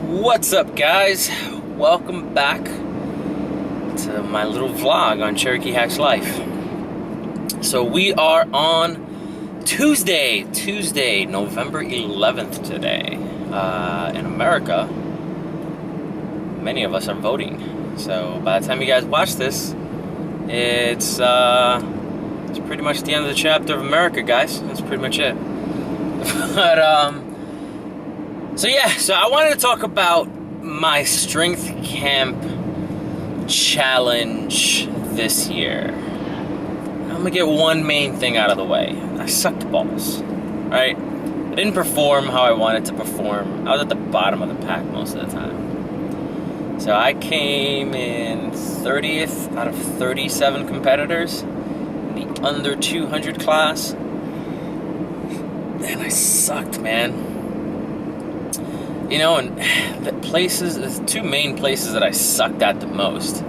What's up, guys? Welcome back to my little vlog on Cherokee Hacks Life. So we are on Tuesday, November 11th today. In America, many of us are voting. So by the time you guys watch this, it's pretty much the end of the chapter of America, guys. That's pretty much it. But So I wanted to talk about my strength camp challenge this year. I'm gonna get one main thing out of the way. I sucked balls, right? I didn't perform how I wanted to perform. I was at the bottom of the pack most of the time. So I came in 30th out of 37 competitors in the under 200 class. And I sucked, man. You know, and there's two main places that I sucked at the most.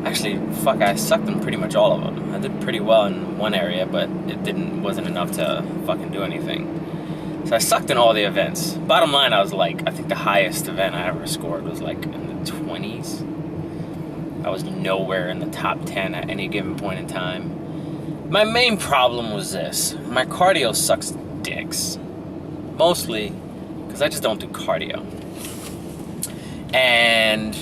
I sucked in pretty much all of them. I did pretty well in one area, but it wasn't enough to fucking do anything. So I sucked in all the events. Bottom line, I think the highest event I ever scored was like in the 20s. I was nowhere in the top 10 at any given point in time. My main problem was this. My cardio sucks dicks. Mostly because I just don't do cardio. And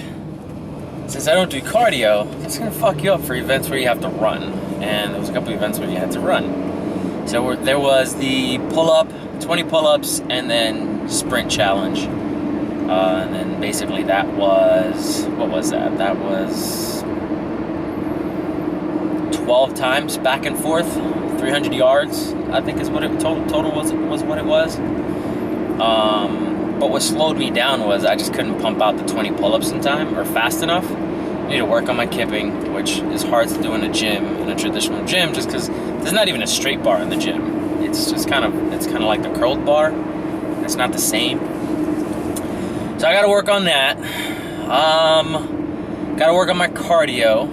since I don't do cardio, it's going to fuck you up for events where you have to run. And there was a couple events where you had to run. So there was the pull-up, 20 pull-ups, and then sprint challenge. And then basically that was, what was that? That was 12 times back and forth, 300 yards, I think is what it total was what it was. But what slowed me down was I just couldn't pump out the 20 pull-ups in time or fast enough. I need to work on my kipping, which is hard to do in a traditional gym, just because there's not even a straight bar in the gym. It's kind of like the curled bar. It's not the same. So I got to work on that. Got to work on my cardio.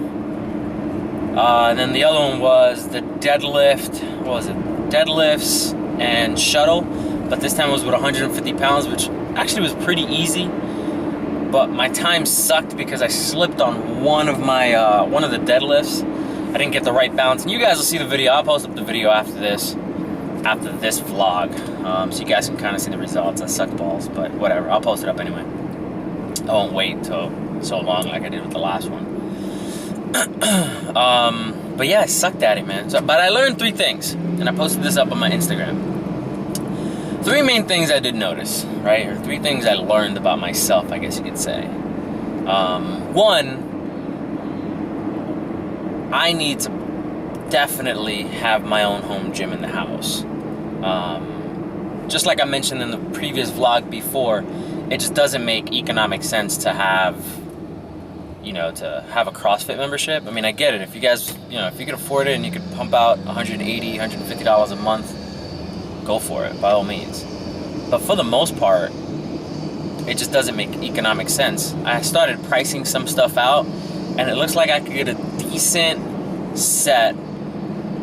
And then the other one was the deadlift. What was it? Deadlifts and shuttle. But this time it was with 150 pounds, which actually was pretty easy. But my time sucked because I slipped on one of the deadlifts. I didn't get the right balance. And you guys will see the video. I'll post up the video after this vlog. So you guys can kind of see the results. I sucked balls, but whatever. I'll post it up anyway. I won't wait till so long like I did with the last one. But yeah, I sucked at it, man. But I learned 3 things, and I posted this up on my Instagram. 3 main things I did notice, right? Or 3 things I learned about myself, I guess you could say. 1, I need to definitely have my own home gym in the house. Just like I mentioned in the previous vlog before, it just doesn't make economic sense to have a CrossFit membership. I mean, I get it. If you guys, if you can afford it and you can pump out $180, $150 a month, go for it, by all means. But for the most part, it just doesn't make economic sense. I started pricing some stuff out, and it looks like I could get a decent set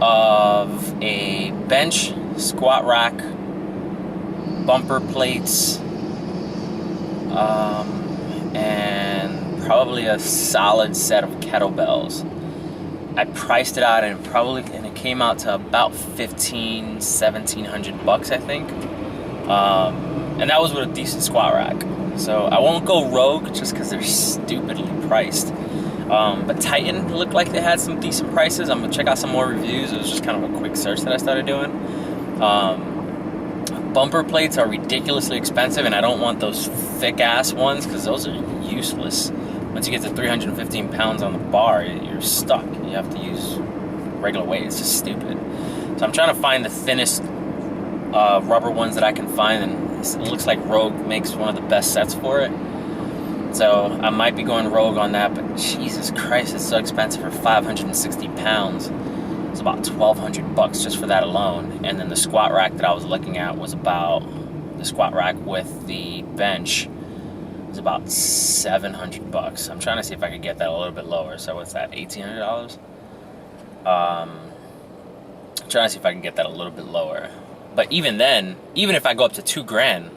of a bench, squat rack, bumper plates, and probably a solid set of kettlebells. I priced it out and it came out to about $1,700, I think. And that was with a decent squat rack. So I won't go rogue just because they're stupidly priced. But Titan looked like they had some decent prices. I'm gonna check out some more reviews. It was just kind of a quick search that I started doing. Bumper plates are ridiculously expensive, and I don't want those thick ass ones because those are useless. Once you get to 315 pounds on the bar, you're stuck. You have to use regular weight. It's just stupid. So I'm trying to find the thinnest rubber ones that I can find, and it looks like Rogue makes one of the best sets for it. So I might be going Rogue on that, but Jesus Christ, it's so expensive for 560 pounds. It's about $1,200 just for that alone. And then the squat rack that I was looking at was about, the squat rack with the bench was about $700. I'm trying to see if I could get that a little bit lower. So what's that, $1,800? I'm trying to see if I can get that a little bit lower. But even then, even if I go up to $2,000,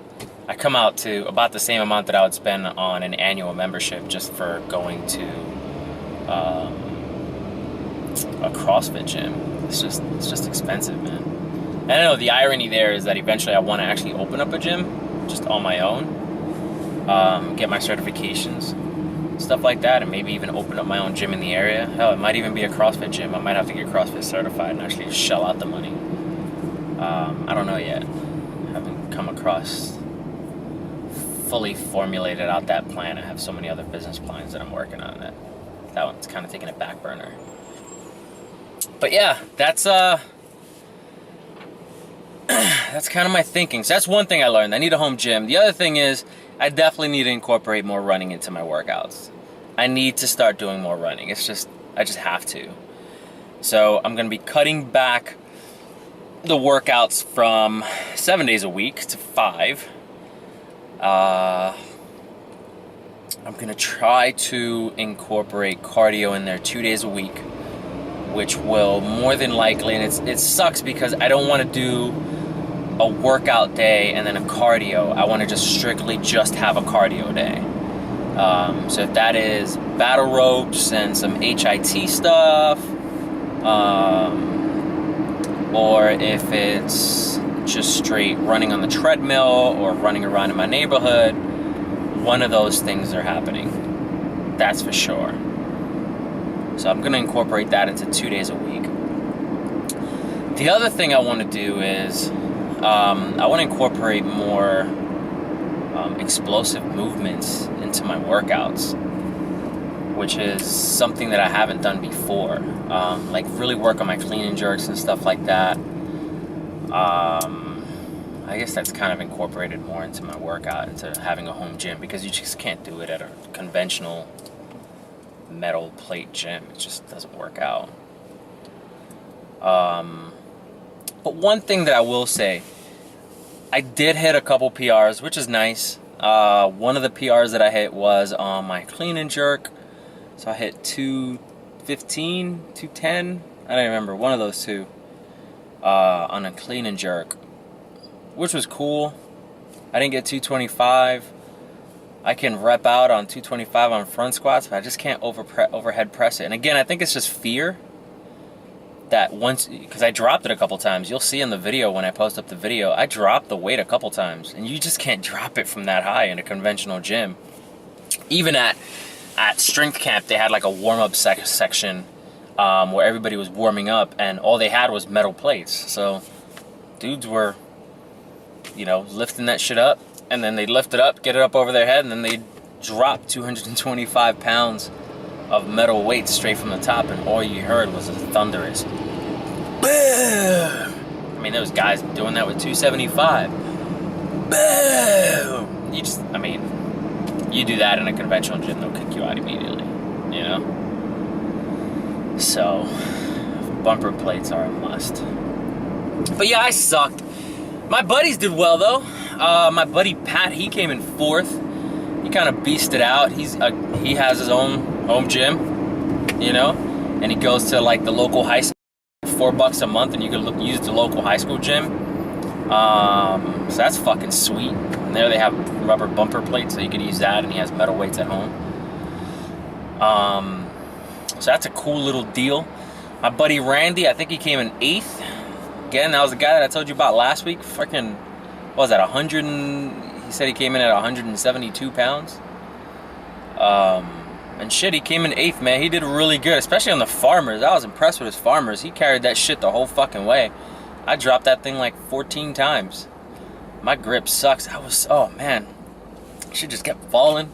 I come out to about the same amount that I would spend on an annual membership just for going to a CrossFit gym. It's just expensive, man. And I know the irony there is that eventually I want to actually open up a gym just on my own, get my certifications, stuff like that, and maybe even open up my own gym in the area. Hell, it might even be a CrossFit gym. I might have to get CrossFit certified and actually shell out the money. I don't know yet. I haven't come across fully formulated out that plan. I have so many other business plans that I'm working on that one's kind of taking a back burner. But yeah, that's kind of my thinking. So that's one thing I learned. I need a home gym. The other thing is I definitely need to incorporate more running into my workouts. I need to start doing more running. I just have to. So I'm going to be cutting back the workouts from 7 days a week to 5. I'm going to try to incorporate cardio in there 2 days a week, which will more than likely, and it sucks because I don't want to do a workout day and then a cardio. I want to just have a cardio day. So if that is battle ropes and some HIT stuff, or if it's just straight running on the treadmill or running around in my neighborhood, one of those things are happening. That's for sure. So I'm going to incorporate that into 2 days a week. The other thing I want to do is I want to incorporate more explosive movements into my workouts, which is something that I haven't done before. Like really work on my clean and jerks and stuff like that. I guess that's kind of incorporated more into my workout, into having a home gym, because you just can't do it at a conventional metal plate gym. It just doesn't work out. But one thing that I will say, I did hit a couple PRs, which is nice. One of the PRs that I hit was on my clean and jerk. So I hit 215, 210. I don't remember, one of those two, on a clean and jerk, which was cool. I didn't get 225. I can rep out on 225 on front squats, but I just can't overhead press it. And again, I think it's just fear that once, because I dropped it a couple times. You'll see in the video when I post up the video, I dropped the weight a couple times, and you just can't drop it from that high in a conventional gym. Even at strength camp, they had like a warm-up section where everybody was warming up, and all they had was metal plates. So dudes were, lifting that shit up, and then they'd lift it up, get it up over their head, and then they'd drop 225 pounds of metal weight straight from the top, and all you heard was a thunderous boom. I mean, there was guys doing that with 275. Boom. You do that in a conventional gym, they'll kick you out immediately, So, bumper plates are a must. But yeah, I sucked. My buddies did well, though. My buddy Pat, he came in 4th. He kind of beasted out. He has his own home gym, and he goes to like the local high school, $4 a month, and you can use the local high school gym. So that's fucking sweet. And there they have rubber bumper plates, so you could use that, and he has metal weights at home. So that's a cool little deal. My buddy Randy, I think he came in 8th. Again, that was the guy that I told you about last week. Fucking, what was that, 100 he said he came in at 172 pounds. And shit, he came in 8th, man. He did really good, especially on the farmers. I was impressed with his farmers. He carried that shit the whole fucking way. I dropped that thing like 14 times. My grip sucks. Oh man, shit just kept falling.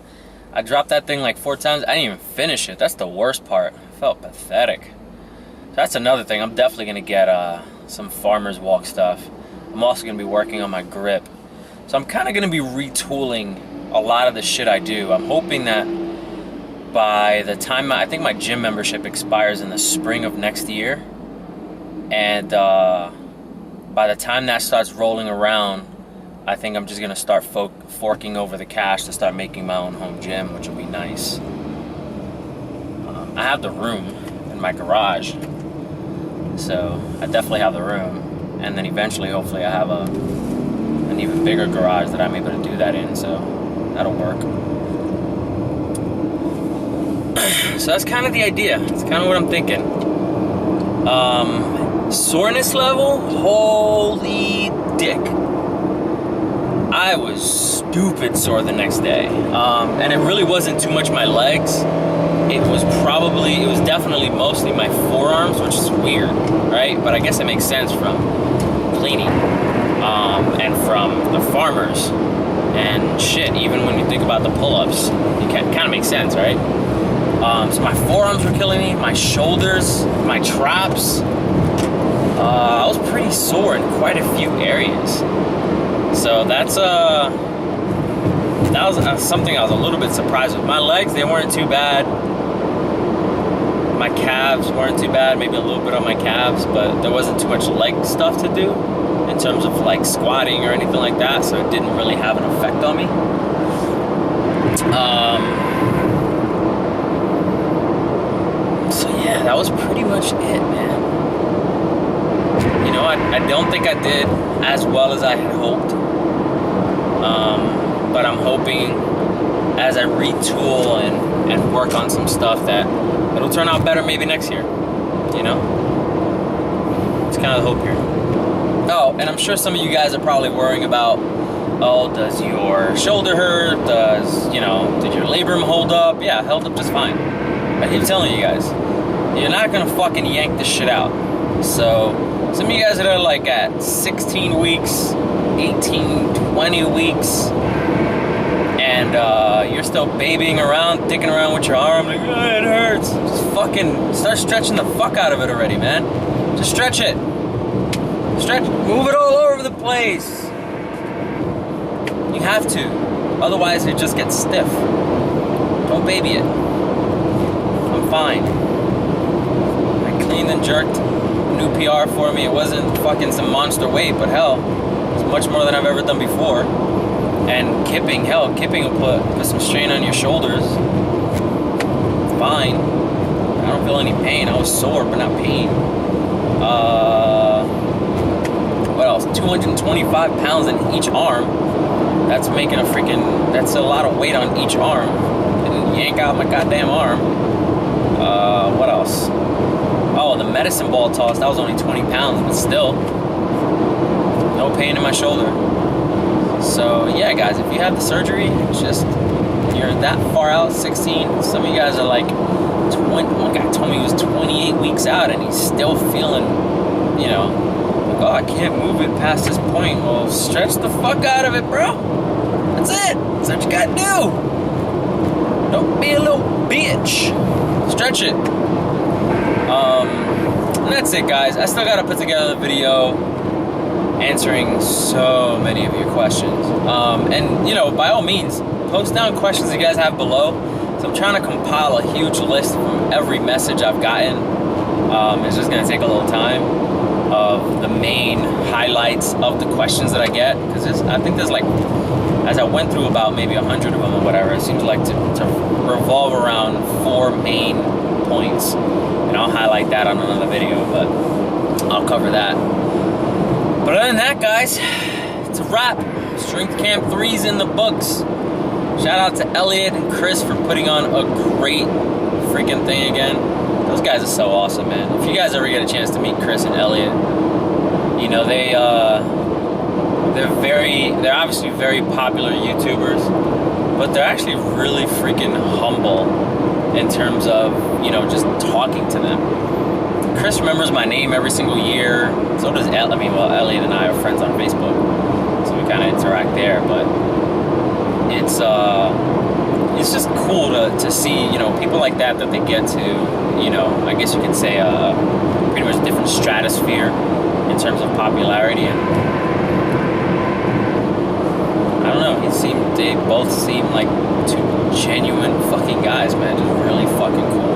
I dropped that thing like 4 times. I didn't even finish it. That's the worst part. I felt pathetic. So that's another thing. I'm definitely gonna get some farmer's walk stuff. I'm also gonna be working on my grip. So I'm kind of gonna be retooling a lot of the shit I do. I'm hoping that by the time I think my gym membership expires in the spring of next year, and by the time that starts rolling around, I think I'm just gonna start forking over the cash to start making my own home gym, which will be nice. I have the room in my garage, so I definitely have the room, and then eventually, hopefully, I have an even bigger garage that I'm able to do that in, so that'll work. So that's kind of the idea. It's kind of what I'm thinking. Soreness level, holy dick. I was stupid sore the next day. And it really wasn't too much my legs. It was definitely mostly my forearms, which is weird, right? But I guess it makes sense from cleaning, and from the farmers and shit. Even when you think about the pull-ups, it kind of makes sense, right? So my forearms were killing me, my shoulders, my traps. I was pretty sore in quite a few areas. So that was something I was a little bit surprised with. My legs, they weren't too bad. My calves weren't too bad, maybe a little bit on my calves, but there wasn't too much leg stuff to do in terms of like squatting or anything like that, so it didn't really have an effect on me. So yeah, that was pretty much it, man. You know, I don't think I did as well as I had hoped. But I'm hoping as I retool and work on some stuff that it'll turn out better maybe next year. You know? It's kind of the hope here. Oh, and I'm sure some of you guys are probably worrying about, oh, does your shoulder hurt? Did your labrum hold up? Yeah, held up just fine. I keep telling you guys, you're not gonna fucking yank this shit out. So, some of you guys that are like at 16 weeks, 18, 20 weeks, and you're still babying around, dicking around with your arm, like, oh, it hurts. Just fucking start stretching the fuck out of it already, man. Just stretch it. Stretch, move it all over the place. You have to. Otherwise, it just gets stiff. Don't baby it. I'm fine. I cleaned and jerked. New PR for me. It wasn't fucking some monster weight, but hell, it's much more than I've ever done before. And kipping will put some strain on your shoulders. Fine. I don't feel any pain. I was sore, but not pain. What else? 225 pounds in each arm. That's a lot of weight on each arm. And yank out my goddamn arm. What else? Oh, the medicine ball toss, that was only 20 pounds, but still, no pain in my shoulder. So, yeah, guys, if you have the surgery, you're that far out, 16. Some of you guys are like, one guy told me he was 28 weeks out, and he's still feeling, like, oh, I can't move it past this point. Well, stretch the fuck out of it, bro. That's it. That's what you gotta do. Don't be a little bitch. Stretch it. And that's it, guys. I still gotta put together a video answering so many of your questions. And by all means, post down questions you guys have below. So I'm trying to compile a huge list from every message I've gotten. It's just gonna take a little time of the main highlights of the questions that I get, because I think there's like, as I went through about maybe 100 of them or whatever, it seems like to revolve around 4 main points, and I'll highlight that on another video, but I'll cover that. But other than that, guys, it's a wrap. Strength Camp 3's in the books. Shout out to Elliot and Chris for putting on a great freaking thing again. Those guys are so awesome, man. If you guys ever get a chance to meet Chris and Elliot, they're obviously very popular YouTubers, but they're actually really freaking humble in terms of, just talking to them. Chris remembers my name every single year. So does Elliot and I are friends on Facebook, so we kind of interact there, but it's just cool to see, people like that they get to, I guess you could say pretty much different stratosphere in terms of popularity. And I don't know, they both seem like 2 genuine fucking guys, man. Just really fucking cool.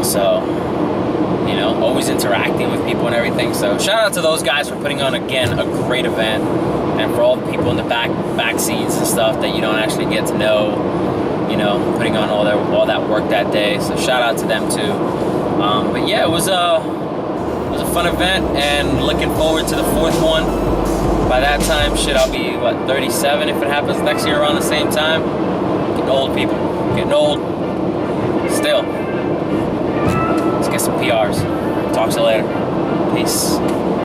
So, always interacting with people and everything. So shout out to those guys for putting on, again, a great event. And for all the people in the back seats and stuff that you don't actually get to know, putting on all that work that day. So shout out to them too. But yeah, it was was a fun event, and looking forward to the 4th one. By that time, shit, I'll be, 37 if it happens next year around the same time. Getting old, people. Getting old. Still. Let's get some PRs. Talk to you later. Peace.